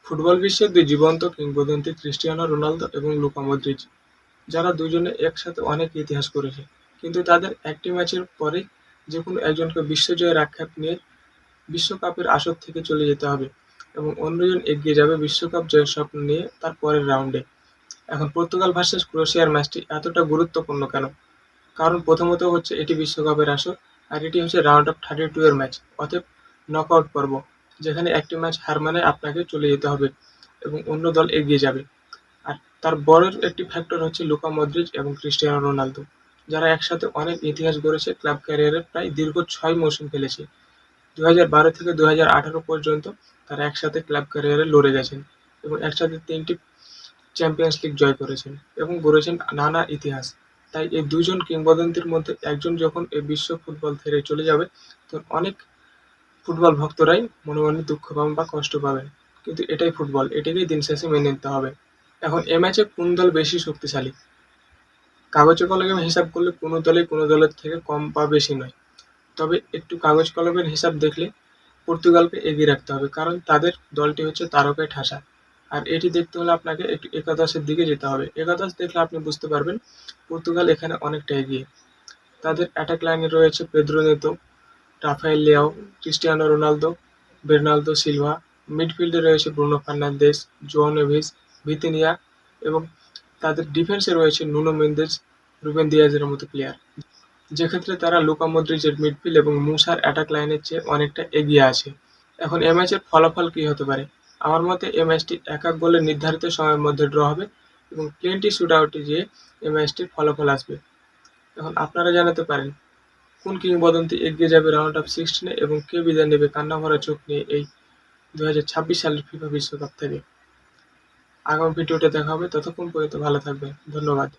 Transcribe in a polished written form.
Football বিশ্বের দুই জীবন্ত কিংবদন্তি ক্রিস্টিয়ানো রোনালদো এবং লুকা মদ্রিচ, যারা দুজনে একসাথে অনেক ইতিহাস করেছে। কিন্তু তাদের একটি ম্যাচের পরেই যেকোনো একজনকে বিশ্বজয়ের আক্ষেপ নিয়ে বিশ্বকাপের আসর থেকে চলে যেতে হবে এবং অন্যজন এগিয়ে যাবে বিশ্বকাপ জয়ের স্বপ্ন নিয়ে তার পরের রাউন্ডে। এখন পর্তুগাল ভার্সেস ক্রোয়েশিয়ার ম্যাচটি এতটা গুরুত্বপূর্ণ কেন? কারণ প্রথমত হচ্ছে এটি বিশ্বকাপের আসর, আর এটি হচ্ছে রাউন্ড অফ 32 এর ম্যাচ, অতএব নকআউট পর্ব, যেখানে একটি ম্যাচ হার মানে আপনাকে চলে যেতে হবে এবং অন্য দল এগিয়ে যাবে। আর তার বড় একটি ফ্যাক্টর হচ্ছে লুকা মদ্রিচ এবং ক্রিস্টিয়ানো রোনালদো, যারা একসাথে অনেক ইতিহাস গড়েছে। ক্লাব ক্যারিয়ারের প্রায় দীর্ঘ 6 মৌসুম খেলেছে, 2012 থেকে 2018 পর্যন্ত তারা একসাথে ক্লাব ক্যারিয়ারে লড়ে গেছেন এবং একসাথে 3টি চ্যাম্পিয়ন্স লিগ জয় করেছেন এবং গড়েছেন নানা ইতিহাস। তাই এই দুজন কিংবদন্তির মধ্যে একজন যখন এই বিশ্ব ফুটবল ছেড়ে চলে যাবে, তখন অনেক ফুটবল ভক্তরাই মনে মনে দুঃখ পাবেন বা কষ্ট পাবেন। কিন্তু এটাই ফুটবল, এটাকেই দিন শেষে মেনে নিতে হবে। এখন এ ম্যাচে কোন দল বেশি শক্তিশালী? কাগজে কলমে হিসাব করলে কোনো দলই কোনো দলের থেকে কম বা বেশি নয়। তবে একটু কাগজ কলমের হিসাব দেখলে পর্তুগালকে এগিয়ে রাখতে হবে, কারণ তাদের দলটি হচ্ছে তারকায় ঠাসা। আর এটি দেখতে হলে আপনাকে একটু একাদশের দিকে যেতে হবে। একাদশ দেখলে আপনি বুঝতে পারবেন পর্তুগাল এখানে অনেকটা এগিয়ে। তাদের অ্যাটাক লাইনে রয়েছে Pedro Neto, Rafael Leao, Cristiano Ronaldo, Bernardo Silva. মিডফিল্ডে রয়েছে Bruno Fernandes, Joao Neves, Vitinha এবং তাদের ডিফেন্সে রয়েছে নুনো মেন্দেস, রুবেন দিয়াজের মতো প্লেয়ার, যেক্ষেত্রে তারা লুকা মদ্রিচের মিডফিল্ড এবং মুসার অ্যাটাক লাইনের চেয়ে অনেকটা এগিয়ে আছে। এখন এ ম্যাচের ফলাফল কী হতে পারে? আমার মতে এ ম্যাচটি 1-1 গোলে নির্ধারিত সময়ের মধ্যে ড্র হবে এবং প্লেন্টি শুটআউটে যেয়ে এ ম্যাচটির ফলাফল আসবে। এখন আপনারা জানাতে পারেন কোন কিংবদন্তি এগিয়ে যাবে রাউন্ড অফ 16 এবং কে বিদায় নেবে কান্না ভরা চোখ নিয়ে এই 2026 সালের ফিফা বিশ্বকাপ থেকে। আগামী ভিডিওতে দেখা হবে, ততক্ষণ পর্যন্ত ভালো থাকবেন। ধন্যবাদ।